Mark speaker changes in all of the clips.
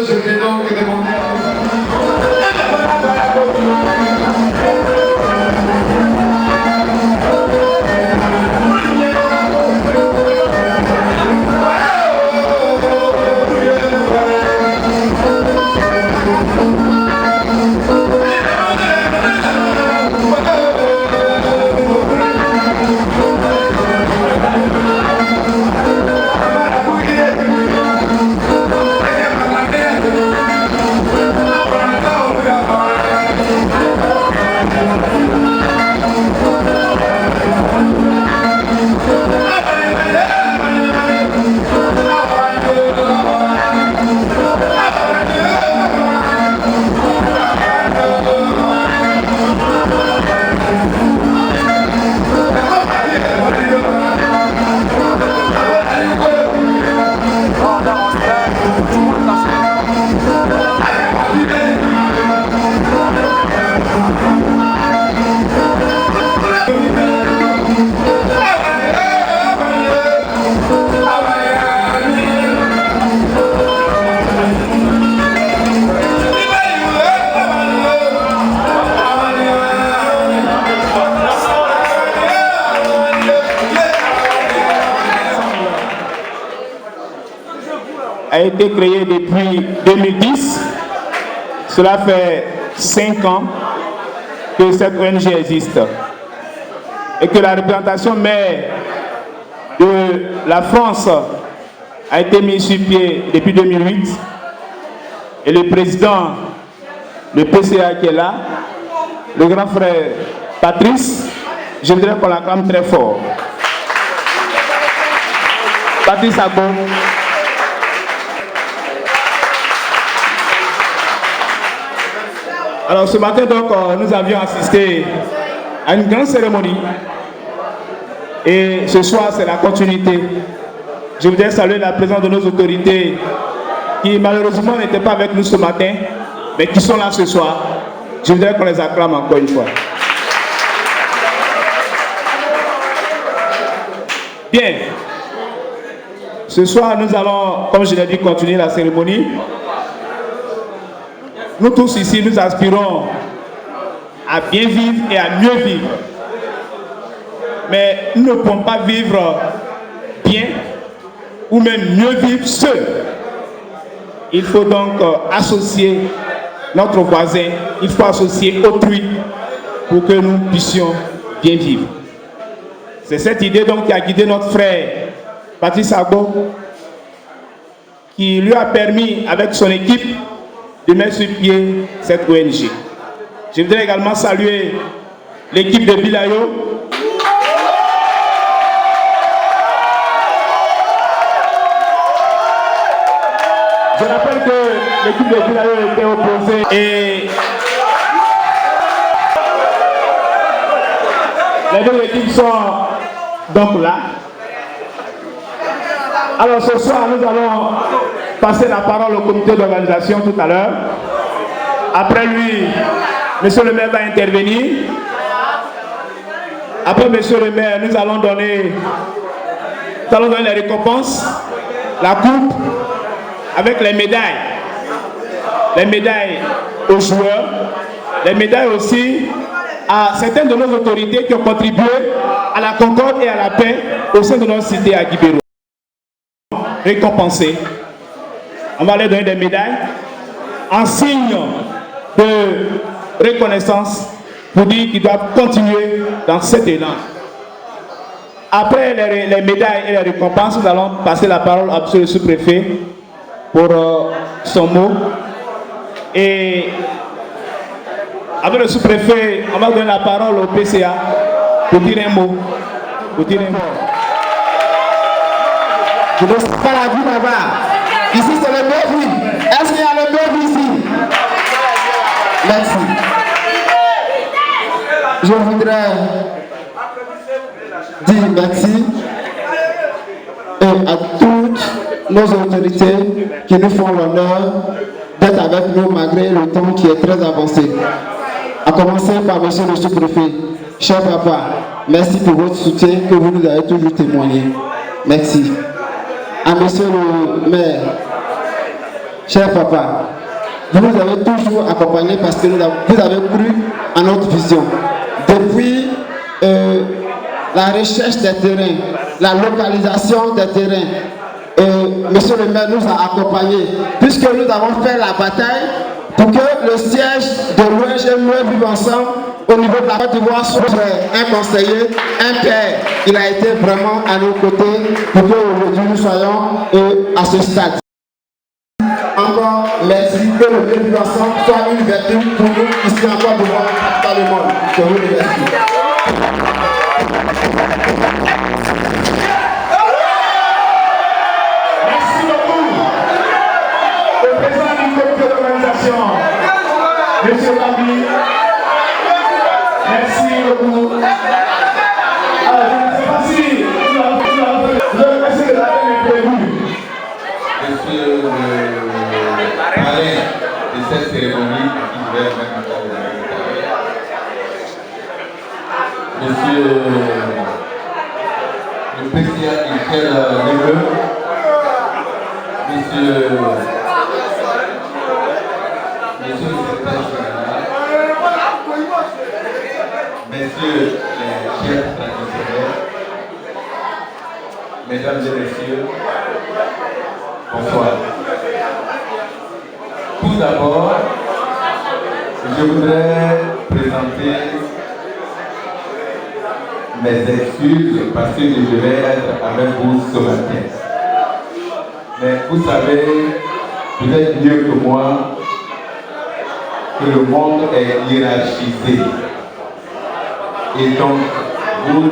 Speaker 1: je vais donc demander
Speaker 2: a été créé depuis 2010. Cela fait 5 ans que cette ONG existe. Et que la représentation mère de la France a été mise sur pied depuis 2008. Et le président, le PCA qui est là, le grand frère Patrice, je voudrais qu'on l'acclame très fort. Patrice Agbo. Alors ce matin donc nous avions assisté à une grande cérémonie et ce soir c'est la continuité. Je voudrais saluer la présence de nos autorités qui malheureusement n'étaient pas avec nous ce matin mais qui sont là ce soir. Je voudrais qu'on les acclame encore une fois. Bien, ce soir nous allons, comme je l'ai dit, continuer la cérémonie. Nous tous ici, nous aspirons à bien vivre et à mieux vivre. Mais nous ne pouvons pas vivre bien ou même mieux vivre seul. Il faut donc associer notre voisin, il faut associer autrui pour que nous puissions bien vivre. C'est cette idée donc qui a guidé notre frère Patrice Agbo, qui lui a permis avec son équipe de mettre sur pied cette ONG. Je voudrais également saluer l'équipe de Bilayo. Je rappelle que l'équipe de Bilayo était opposée et les deux équipes sont donc là. Alors ce soir, nous allons passer la parole au comité d'organisation tout à l'heure. Après lui, monsieur le maire va intervenir. Après monsieur le maire, nous allons donner les récompenses, la coupe, avec les médailles. Les médailles aux joueurs, les médailles aussi à certaines de nos autorités qui ont contribué à la concorde et à la paix au sein de notre cité à Guibéro. Récompensés. On va leur donner des médailles en signe de reconnaissance pour dire qu'ils doivent continuer dans cet élan. Après les médailles et les récompenses, nous allons passer la parole à M. le sous-préfet pour son mot. Et avec le sous-préfet, on va donner la parole au PCA pour dire un mot.
Speaker 3: Je ne sais pas la vie là-bas. Ici, c'est le Béville. Est-ce qu'il y a le Béville ici? Merci. Je voudrais dire merci à toutes nos autorités qui nous font l'honneur d'être avec nous malgré le temps qui est très avancé. À commencer par monsieur le sous-préfet. Cher papa, merci pour votre soutien que vous nous avez toujours témoigné. Merci. À monsieur le maire, cher papa, vous nous avez toujours accompagnés parce que vous avez cru à notre vision. Depuis la recherche des terrains, la localisation des terrains, monsieur le maire nous a accompagnés, puisque nous avons fait la bataille pour que le siège de l'ONG Mieux Vivre Ensemble au niveau de la Côte d'Ivoire soit un conseiller, un père. Il a été vraiment à nos côtés pour qu'aujourd'hui nous soyons à ce stade. Encore merci, que le Mieux Vivre Ensemble soit une vertu pour nous ici en Côte d'Ivoire, dans le monde. Je vous remercie.
Speaker 2: Monsieur Babi, merci beaucoup. Alors, je ne sais pas si vous avez remercié de la peine prévue.
Speaker 1: Monsieur le parrain de cette cérémonie, qui devait mettre en place Monsieur le PCA Michel Leveux, Monsieur le secrétaire général, Messieurs les chefs traditionnels, Mesdames et Messieurs, bonsoir. Tout d'abord, je voudrais présenter mes excuses parce que je devais être avec vous ce matin. Mais vous savez, vous êtes mieux que moi, que le monde est hiérarchisé. Et donc, vous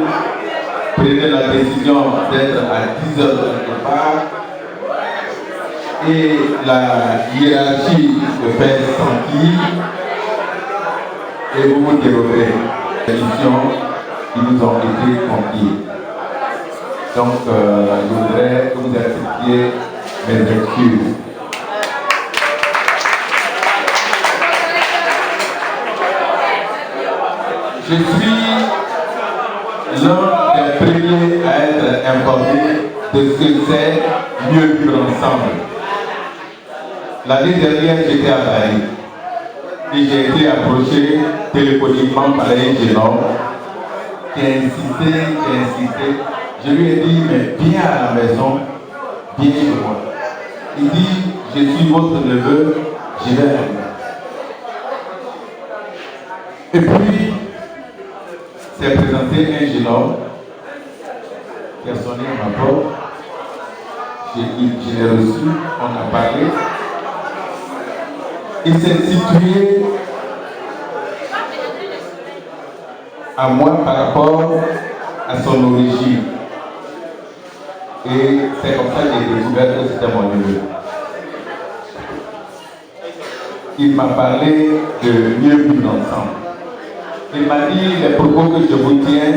Speaker 1: prenez la décision d'être à 10 heures quelque part et la hiérarchie se fait sentir et vous vous dérobez les missions qui nous ont été confiées. Donc, je voudrais que vous acceptiez mes excuses. Je suis l'un des premiers à être informé de ce que c'est mieux vivre ensemble. L'année dernière, j'étais à Paris et j'ai été approché téléphoniquement par un jeune homme qui a insisté. Je lui ai dit, mais viens à la maison, viens chez moi. Il dit, je suis votre neveu, je vais arriver. Et puis, s'est présenté un jeune homme qui a sonné à ma porte. Je l'ai reçu, on a parlé. Il s'est situé à moi par rapport à son origine. Et c'est comme ça que j'ai découvert que c'était mon neveu. Il m'a parlé de mieux vivre ensemble. Il m'a dit les propos que je vous tiens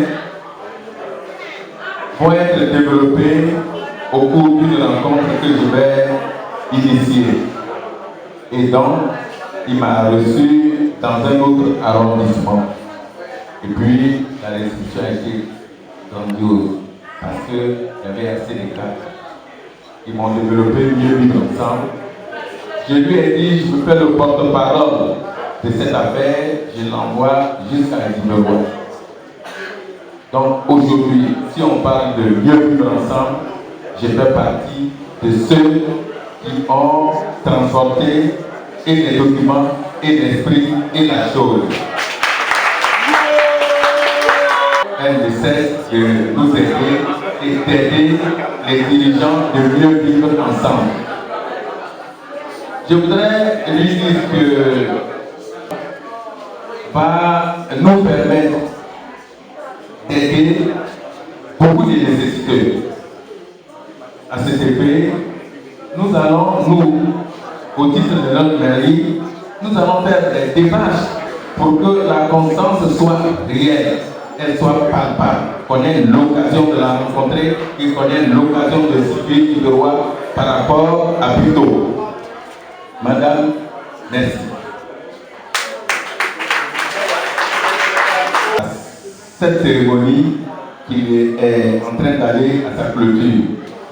Speaker 1: vont être développés au cours d'une rencontre que je vais initier. Et donc, il m'a reçu dans un autre arrondissement. Et puis, la réception a été grandiose parce qu'il y avait assez de cas. Ils m'ont développé mieux vivre ensemble. Je lui ai dit, je veux faire le porte-parole de cette affaire, je l'envoie jusqu'à Zimbabwe. Donc aujourd'hui, si on parle de mieux vivre ensemble, je fais partie de ceux qui ont transporté et les documents, et l'esprit, et la chose. Elle ne cesse de nous aider et d'aider les dirigeants de mieux vivre ensemble. Je voudrais lui dire que va nous permettre d'aider beaucoup de nécessiteux. À cet effet, nous allons, au titre de notre mairie, nous allons faire des démarches pour que la constance soit réelle, elle soit palpable, qu'on ait l'occasion de la rencontrer et qu'on ait l'occasion de situer Iberois par rapport à Buto. Madame, merci. Cette cérémonie qui est en train d'aller à sa clôture,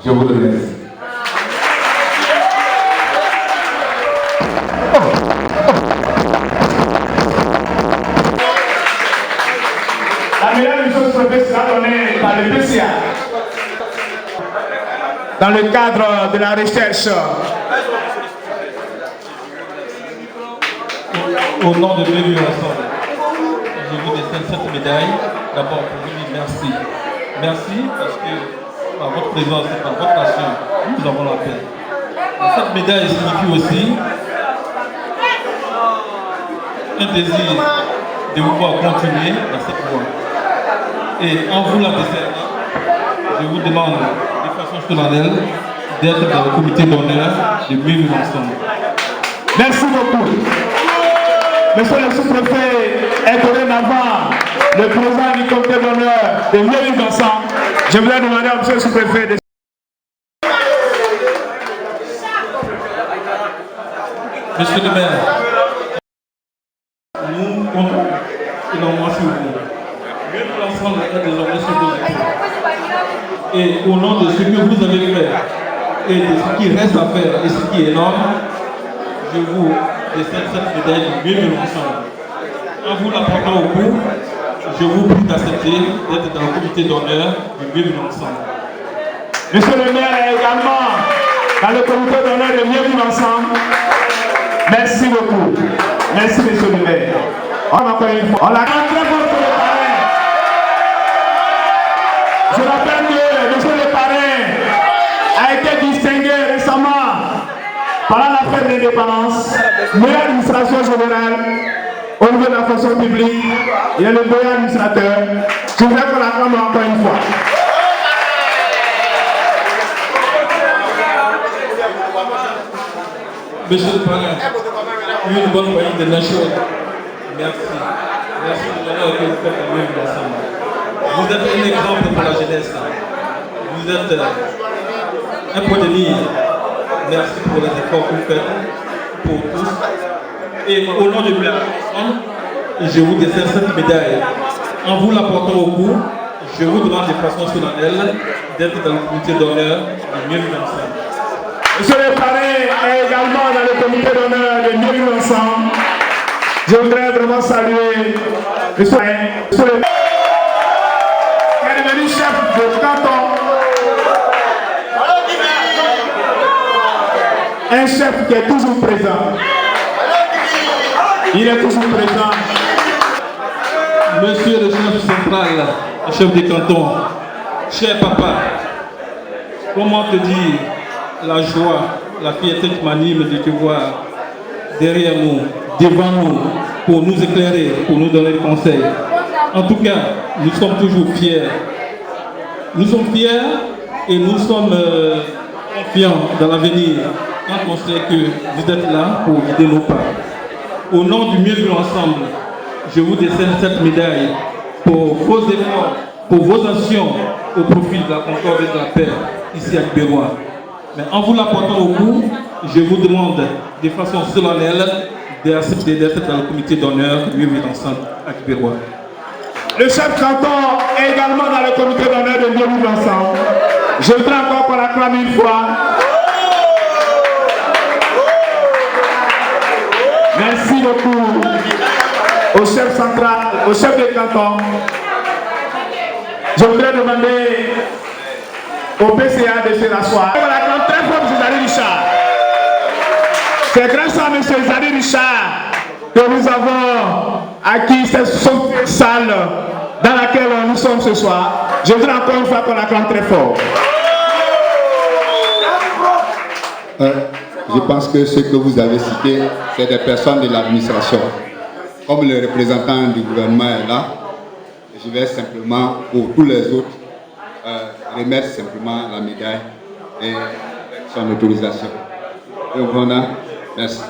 Speaker 1: je vous remercie.
Speaker 2: La médaille du sous-préfet sera donnée par le PCA dans le cadre de la recherche.
Speaker 4: Au nom de Bienvenue Ensemble, je vous décerne cette médaille. D'abord pour vous dire merci. Merci parce que par votre présence et par votre action, nous avons la paix. Cette médaille signifie aussi un désir de vous voir continuer dans cette voie. Et en vous la décernant, je vous demande de façon solennelle d'être dans le comité d'honneur de Mieux Vivre Ensemble.
Speaker 2: Merci beaucoup. Monsieur le sous-préfet est dorénavant le président du comité d'honneur de Mieux Vivre Ensemble. Je voudrais demander à monsieur le sous-préfet de...
Speaker 4: Monsieur le maire, nous comptons énormément sur vous. Mieux Vivre Ensemble est désormais sur vos épaules. Et au nom de ce que vous avez fait et de ce qui reste à faire et ce qui est énorme, je vous décerne cette médaille de Mieux Vivre Ensemble. En vous la portant au bout, je vous prie d'accepter d'être dans le comité d'honneur du Mieux Vivre Ensemble.
Speaker 2: Monsieur le maire est également dans le comité d'honneur de Mieux Vivre Ensemble. Merci beaucoup. Merci monsieur le maire. On l'a très fort pour le parrain. Je rappelle que monsieur le parrain a été distingué récemment pendant la fête de l'indépendance, meilleure administration générale au niveau de la fonction publique. Il est le meilleur administrateur. Je voudrais qu'on l'acclame encore une fois.
Speaker 4: Monsieur le parrain, une bonne moyenne de nation. Merci. Merci de l'honneur que vous faites à Mieux Vivre Ensemble. Vous êtes un exemple pour la jeunesse. Vous êtes un point de ligne. Merci pour les efforts que vous faites pour tous. Et au nom de Mieux Vivre Ensemble, je vous décerne cette médaille. En vous la portant au cou, je vous demande de façon solennelle d'être dans le comité d'honneur de Mieux Vivre Ensemble.
Speaker 2: Monsieur le parrain est également dans le comité d'honneur de Mieux Vivre Ensemble. Je voudrais vraiment saluer monsieur le qui est devenu chef de canton. Un chef qui est toujours présent. Il est toujours présent.
Speaker 4: Monsieur le chef central, le chef des cantons, cher papa, comment te dire la joie, la fierté qui m'anime de te voir derrière nous, devant nous, pour nous éclairer, pour nous donner des conseils. En tout cas, nous sommes toujours fiers. Nous sommes fiers et nous sommes confiants dans l'avenir quand on sait que vous êtes là pour guider nos pas. Au nom du Mieux Vivre Ensemble, je vous décerne cette médaille pour vos efforts, pour vos actions au profit de la concorde et de la paix ici à Quiberoa. Mais en vous la portant au bout, je vous demande de façon solennelle d'accepter d'être dans le comité d'honneur Mieux Vivre Ensemble à Quiberoa.
Speaker 2: Le chef canton est également dans le comité d'honneur de Mieux Vivre Ensemble. Je voudrais encore qu'on l'acclame une fois. Merci beaucoup au chef central, au chef de canton. Je voudrais demander au PCA de se rasseoir. On l'acclame très fort M. Zari Richard. C'est grâce à M. Zari Richard que nous avons acquis cette salle dans laquelle nous sommes ce soir. Je voudrais encore une fois qu'on l'acclame très fort.
Speaker 5: Je pense que ce que vous avez cité, c'est des personnes de l'administration. Comme le représentant du gouvernement est là, je vais simplement, pour tous les autres, remettre simplement la médaille et son autorisation. Et voilà, merci.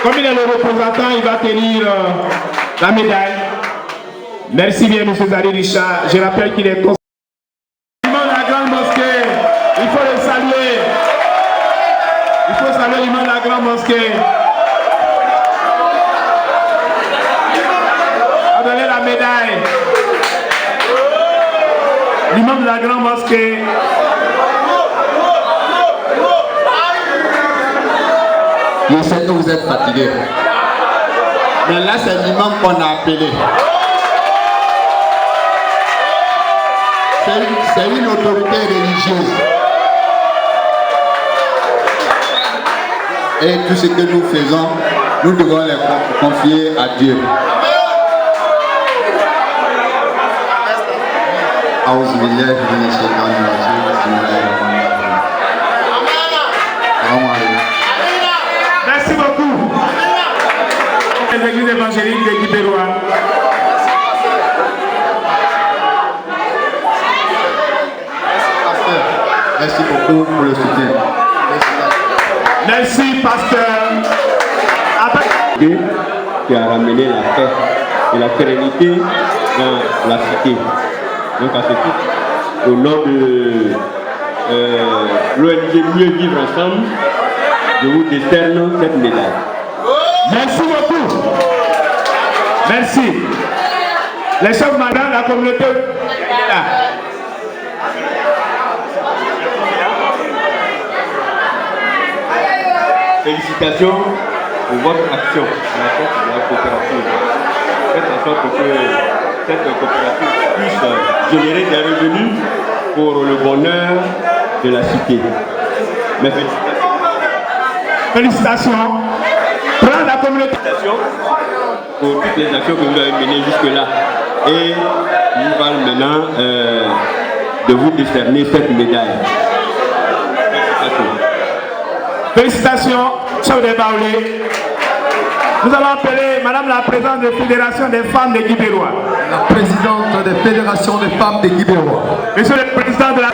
Speaker 2: Comme il est le représentant, il va tenir la médaille. Merci bien, M. Zari Richard. Je rappelle qu'il est l'imam de la grande mosquée. Il faut le saluer. Il faut saluer l'imam de la grande mosquée. On va donner la médaille. l'imam de la grande mosquée.
Speaker 5: Je sais que vous êtes fatigués. Mais là, c'est l'imam qu'on a appelé. C'est une autorité religieuse. Et tout ce que nous faisons, nous devons les confier à Dieu.
Speaker 2: Merci beaucoup. Les églises évangéliques de Guibérois.
Speaker 5: Merci beaucoup pour le soutien.
Speaker 2: Merci, pasteur.
Speaker 6: Dieu qui a ramené la paix et la sérénité dans la cité. Donc à ce titre, au nom de l'ONG Mieux Vivre Ensemble, je vous décerne cette médaille.
Speaker 2: Merci beaucoup. Merci. Les chefs madame, la communauté est là.
Speaker 6: Félicitations pour votre action à la tête de la coopérative. Faites en sorte que cette coopérative puisse générer des revenus pour le bonheur de la cité. Mes félicitations.
Speaker 2: Félicitations. Prends la communauté.
Speaker 6: Félicitations pour toutes les actions que vous avez menées jusque-là. Et nous parlons maintenant de vous décerner cette médaille.
Speaker 2: Félicitations, chef de Baoulé. Nous allons appeler Madame la présidente de la Fédération des femmes de Guibérois.
Speaker 7: La présidente des fédérations des femmes de Guibérois.
Speaker 2: Monsieur le président de la...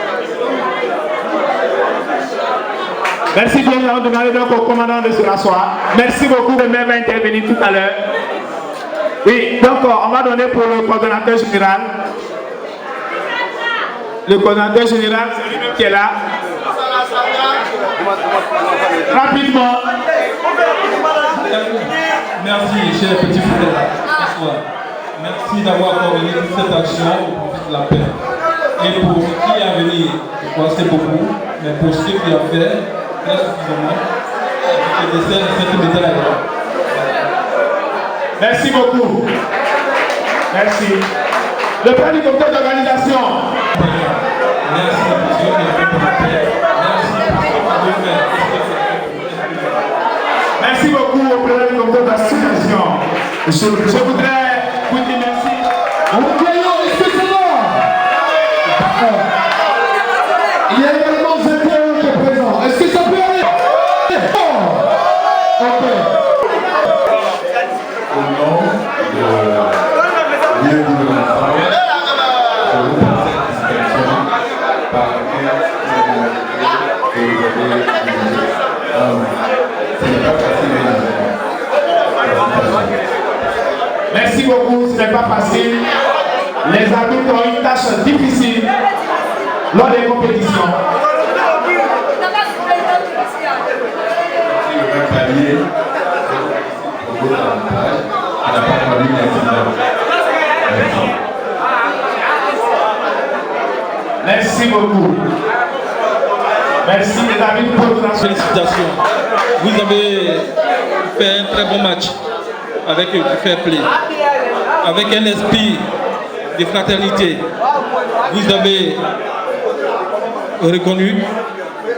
Speaker 2: Merci bien, nous allons demander donc au commandant de se rasseoir. Merci beaucoup de m'avoir intervenu tout à l'heure. Oui, donc on va donner pour le coordonnateur général. Le coordonnateur général, c'est lui-même qui est là. Rapidement.
Speaker 4: Merci, chers petits frères. Merci d'avoir coordonné toute cette action au profit de la paix. Et pour qui est à venir, je crois que c'est beaucoup, mais pour ce qui a fait, très suffisamment, je décerne cette médaille.
Speaker 2: Merci beaucoup. Merci. Le plan du comité d'organisation.
Speaker 4: Merci pour ce qui a fait pour la paix. Merci pour ce que vous faites.
Speaker 2: Merci beaucoup au président du comité d'organisation. Je voudrais vous dire merci.
Speaker 7: Il y a également 21 qui est présent. Est-ce que ça peut aller? Ok.
Speaker 1: Au nom de Mieux Vivre Ensemble, je vous présente cette distinction par laquelle vous avez ce n'est pas facile.
Speaker 2: Merci beaucoup, ce n'est pas facile. Les arbitres ont une tâche difficile lors des compétitions.
Speaker 1: Si le même palier, au beau avantage, on n'a pas fallu l'incident.
Speaker 2: Merci beaucoup. Merci les amis pour votre
Speaker 4: Félicitations. Vous avez fait un très bon match avec du fair play, avec un esprit de fraternité. Vous avez reconnu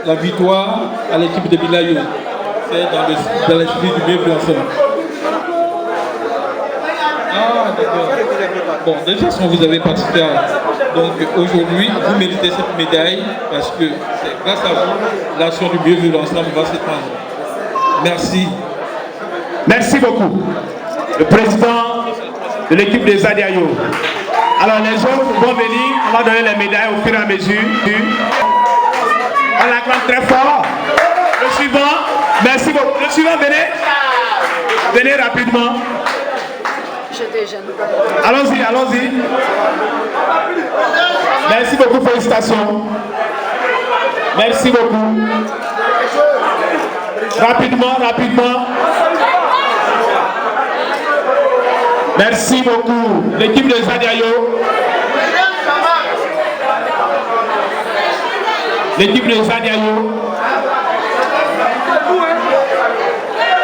Speaker 4: la victoire à l'équipe de Bilayou. C'est dans l'esprit du mieux ensemble. Ah, d'accord. Bon, de toute façon, vous avez participé à... Donc aujourd'hui, vous méritez cette médaille parce que c'est grâce à vous, l'action du mieux vivre ensemble va s'étendre. Merci.
Speaker 2: Merci beaucoup. Le président de l'équipe des Adiayo. Alors les gens vont venir, on va donner les médailles au fur et à mesure. On l'acclame très fort. Le suivant, merci beaucoup. Le suivant, venez. Venez rapidement. Allons-y, allons-y. Merci beaucoup, félicitations. Merci beaucoup. Rapidement, rapidement. Merci beaucoup. L'équipe de Zadiayo. l'équipe de Zadiayo.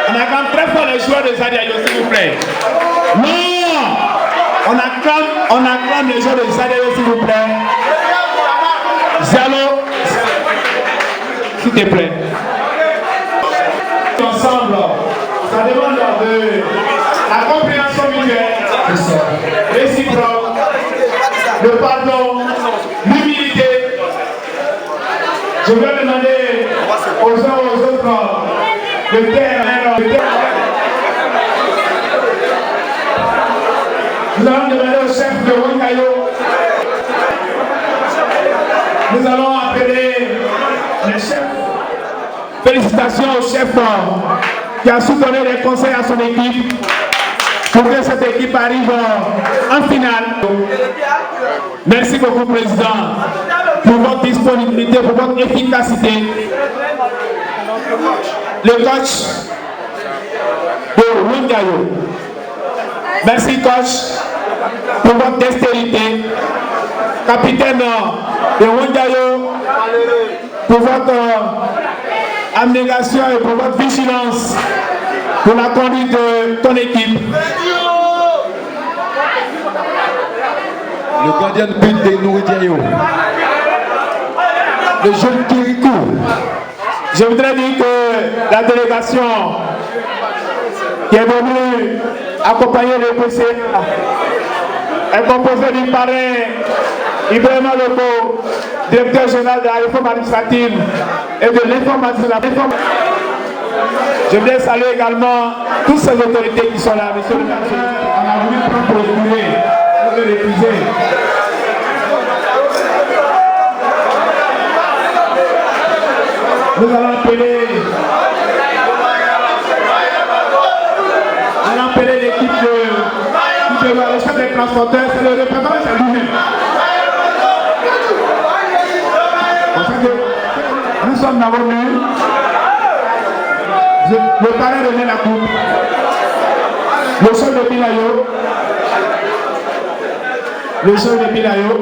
Speaker 2: On acclame très fort les joueurs de Zadiayo, s'il vous plaît. Non! On acclame les joueurs de Zadiayo, s'il vous plaît. Zalo, s'il te plaît. Ensemble, ça demande de la compréhension mutuelle, réciproque, le pardon, l'humilité. Je vais demander aux uns aux autres de taire. Nous allons demander au chef de Wangayo. Nous allons appeler les chefs. Félicitations au chef qui a soutenu les conseils à son équipe pour que cette équipe arrive en finale. Merci beaucoup, Président, pour votre disponibilité, pour votre efficacité. Le coach de Wangayo. Merci, coach, pour votre dextérité. Capitaine de Wangayo, pour votre abnégation et pour votre vigilance pour la conduite de ton équipe.
Speaker 7: Le gardien de but de Nouridjayo. Le jeune Kirikou.
Speaker 2: Je voudrais dire que la délégation qui est venue accompagner le PCA est composée du parrain Ibrahima Loko, directeur général de la réforme administrative et de l'informatique. Je voudrais saluer également toutes ces autorités qui sont là. Monsieur le maire, on a voulu prendre pour le réfuser. Nous allons appeler l'équipe de le chef des transporteurs, c'est le représentant, c'est lui-même. Nous sommes dans vos mains. Le parrain remet la coupe. Le chef de Pilayo. Le chef de Pilayo.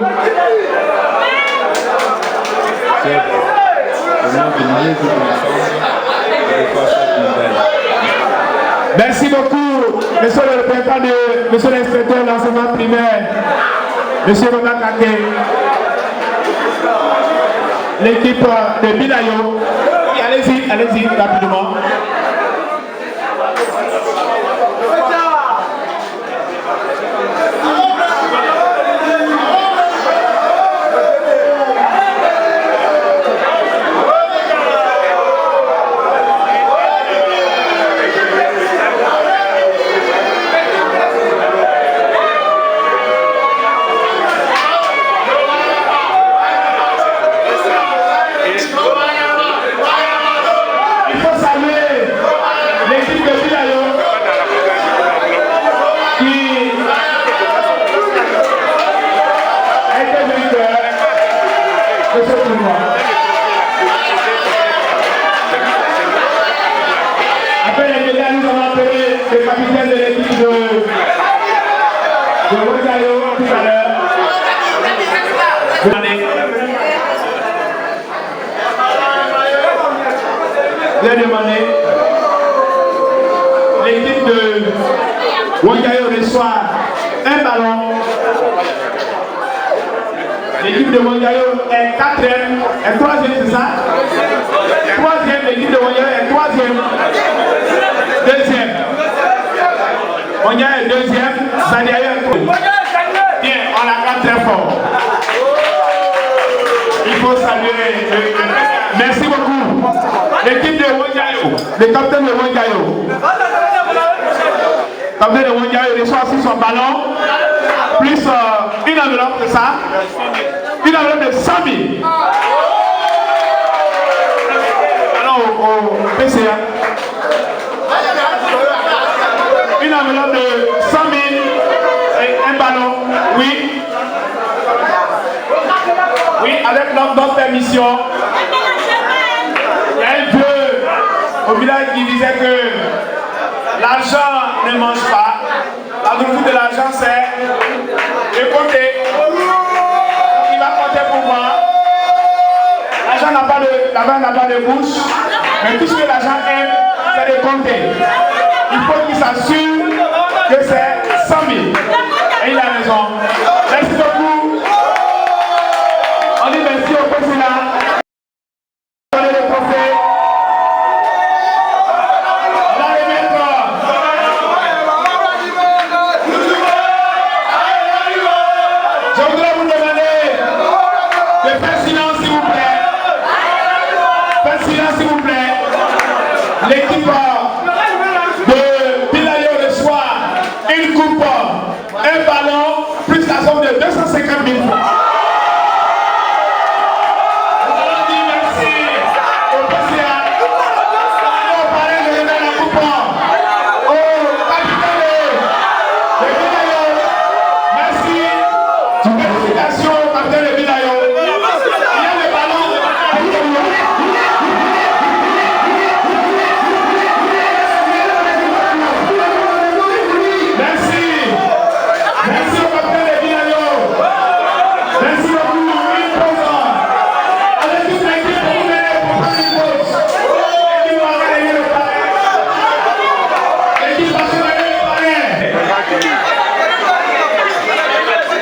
Speaker 2: Merci beaucoup, monsieur le représentant de monsieur l'inspecteur de l'enseignement primaire, monsieur Ronan Kake, l'équipe de Bilayo. Allez-y, rapidement. Après les médias, nous allons appeler le capitaine de l'équipe de Wangayo tout à l'heure. Je vais demander. L'équipe de Wangayo reçoit un ballon. L'équipe de Wangayo est 4e, est 3e, c'est ça? 3e, l'équipe de Wangayo est 3e. 2e. Wangayo est 2e, Zadiayo est 3e. Bien, on l'acclame très fort. Il faut saluer. Merci beaucoup. L'équipe de Wangayo, le capitaine de Wangayo. Le capitaine de Wangayo reçoit aussi son ballon. Plus une enveloppe, c'est ça? Une enveloppe de 100 000. Alors au PCA. Une enveloppe de 100 000 et un ballon. Oui. Oui, avec notre permission. Il y a un vieux au village qui disait que l'argent ne mange pas. La nourriture de l'argent, c'est de côté. Donc il va compter pour moi. L'argent n'a pas de bouche, mais tout ce que l'argent aime, c'est de compter. Il faut qu'il s'assure que c'est 100 000. Et il a raison. Merci beaucoup. On dit merci au président. On est le prophète. Je voudrais vous demander de faire silence s'il vous plaît. Faites silence s'il vous plaît. L'équipe de Bilayo reçoit une coupe, un ballon, plus la somme de 250 000 francs. Nous allons dire merci au PCA, au parrain de la coupe, au capitaine de Bilayo. Merci. Félicitations au capitaine de Bilayo. Il y a le ballon. Merci. Merci au capitaine de Bilayo. Merci beaucoup. Une pause. Allez toute l'équipe pour vous mener pour prendre une pause. L'équipe va gagner le parrain. L'équipe va se gagner le parrain.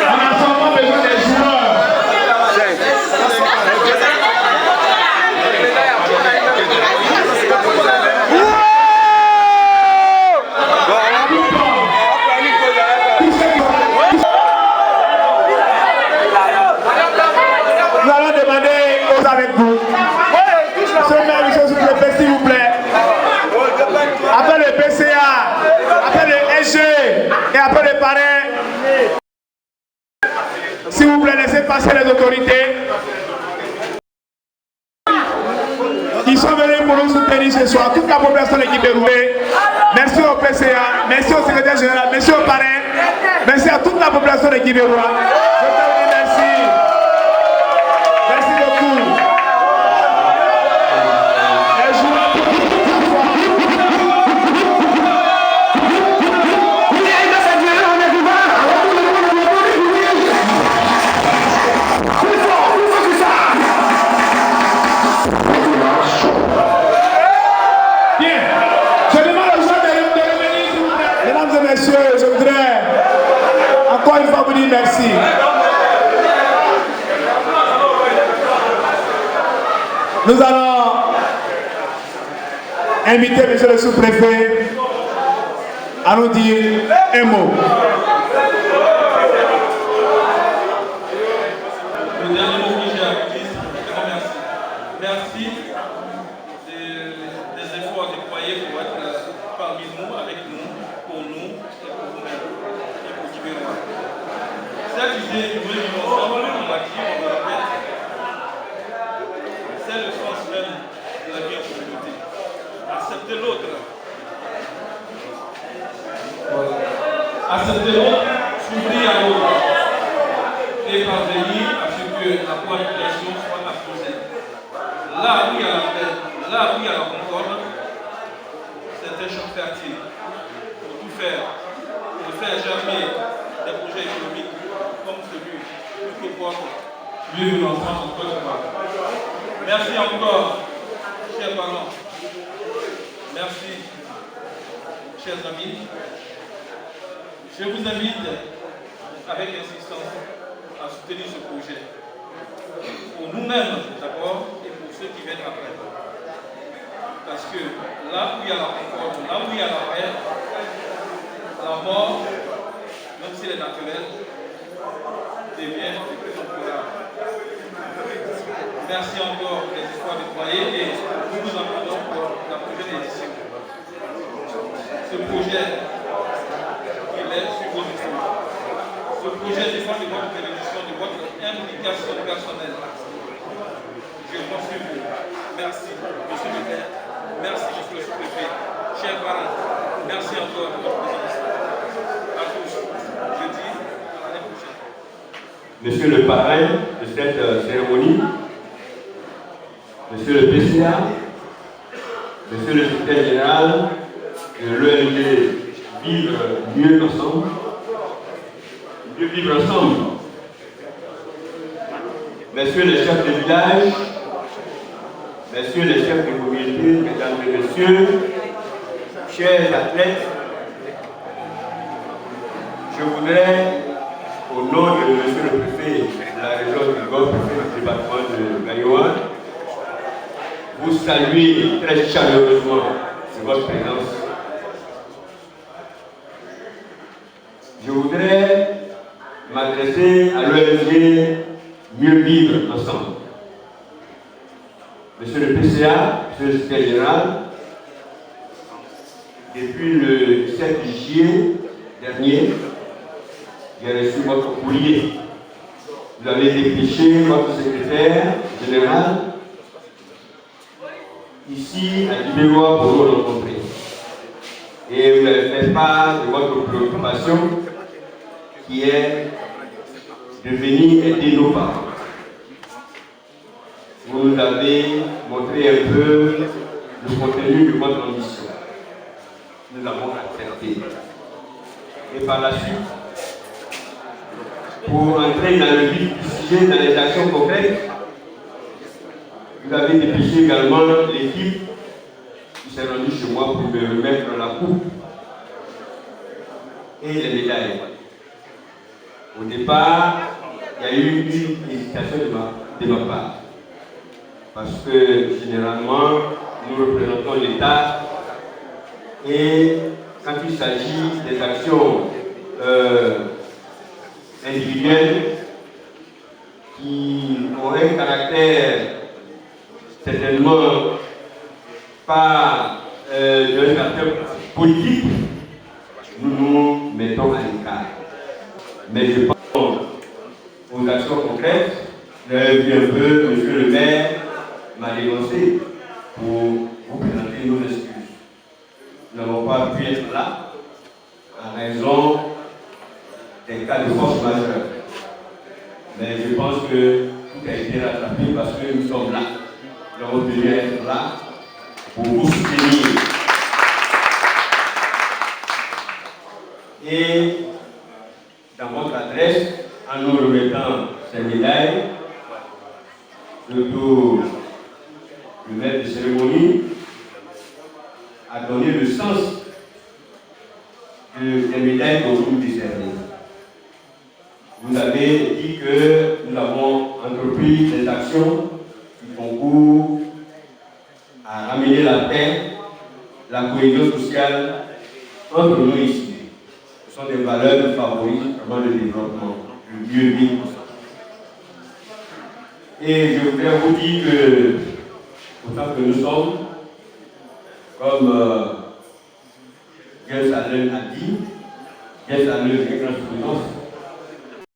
Speaker 2: On a seulement besoin des joueurs. Nous allons demander aux avec vous. Ce maire, monsieur sous-préfet, s'il vous plaît. Après le PCA, après le SG et après le parrain. S'il vous plaît, laissez passer les autorités. Ils sont venus pour nous soutenir ce soir. Toute la population de l'équipe de Roubaix. Merci au PCA, merci au secrétaire général, merci au parrain. Merci à toute la population de l'équipe de Roubaix. Je vous dis merci. Merci beaucoup. Les joueurs pour Bien. Je demande aux gens de revenir, s'il vous plaît. Mesdames et messieurs, je voudrais encore une fois vous dire merci. Nous allons inviter monsieur le sous-préfet à nous dire un mot.
Speaker 4: Le dernier mot que j'ai à vous dire, c'est merci. Merci des efforts déployés pour être parmi nous, avec nous, pour nous et pour vous-même et pour Kibérois. Cette idée que nous vivons ensemble, on l'a dit, on le répète, c'est le sens même de la vie en communauté. Accepter l'autre. Accepter l'autre, s'ouvrir à l'autre et parvenir à ce que la cohabitation soit apposée. Là où il y a la paix, là où il y a la concorde, c'est un champ fertile pour tout faire, pour faire germer des projets économiques comme celui que porte vivre l'enfance en Côte d'Ivoire. Merci encore, chers parents. Merci, chers amis. Je vous invite avec insistance à soutenir ce projet. Pour nous-mêmes d'abord et pour ceux qui viennent après. Parce que là où il y a la concorde, là où il y a la paix, la mort, même si elle est naturelle, devient de plus en plus rare. Merci encore des espoirs déployés et nous nous en rendons pour la prochaine édition. Ce projet, il est sur vos épaules. Ce projet dépend de votre télévision, de votre implication personnelle. Je compte sur vous. Merci, monsieur le maire. Merci, monsieur le sous-préfet. Chers parents, merci encore pour votre présence. À tous, je dis à l'année prochaine.
Speaker 6: Monsieur le parrain de cette cérémonie, monsieur le PCA, monsieur le secrétaire général de l'ONG Vivre mieux ensemble, mieux vivre ensemble, messieurs les chefs de village, messieurs les chefs de communauté, mesdames et messieurs, chers athlètes, je voudrais, au nom de monsieur le préfet de la région du Golfe, du département de Gaïwan, vous saluer très chaleureusement de votre présence. Je voudrais m'adresser à l'ONG Mieux Vivre Ensemble. Monsieur le PCA, monsieur le secrétaire général, depuis le 7 juillet dernier, j'ai reçu votre courrier. Vous avez dépêché votre secrétaire général ici à Dibéwa pour nous rencontrer. Et vous avez fait part de votre préoccupation qui est de venir aider nos parents. Vous nous avez montré un peu le contenu de votre ambition. Nous l'avons accepté. Et par la suite, pour entrer dans le vif du sujet, dans les actions concrètes, vous avez dépêché également l'équipe qui s'est rendue chez moi pour me remettre la coupe et les médailles. Au départ, il y a eu une hésitation de ma part. Parce que généralement, nous représentons l'État et quand il s'agit des actions individuelles qui ont un caractère certainement pas d'un caractère politique, nous nous mettons à l'écart. Mais je pense aux actions concrètes. Vous avez vu un peu, monsieur le maire m'a dénoncé pour vous présenter nos excuses. Nous n'avons pas pu être là en raison des cas de force majeure. Mais je pense que tout a été rattrapé parce que nous sommes là. Nous avons tenu à être là pour vous soutenir. Et dans votre adresse, en nous remettant ces médailles, surtout le maître de cérémonie a donné le sens des médailles que vous nous décernez. Vous avez dit que nous avons entrepris des actions qui concourent à ramener la paix, la cohésion sociale entre nous ici. Ce sont des valeurs qui favorisent vraiment le développement, le mieux vivre. Et je voudrais vous dire que, autant que nous sommes, comme Guy Salin a dit, Guy Salin est grand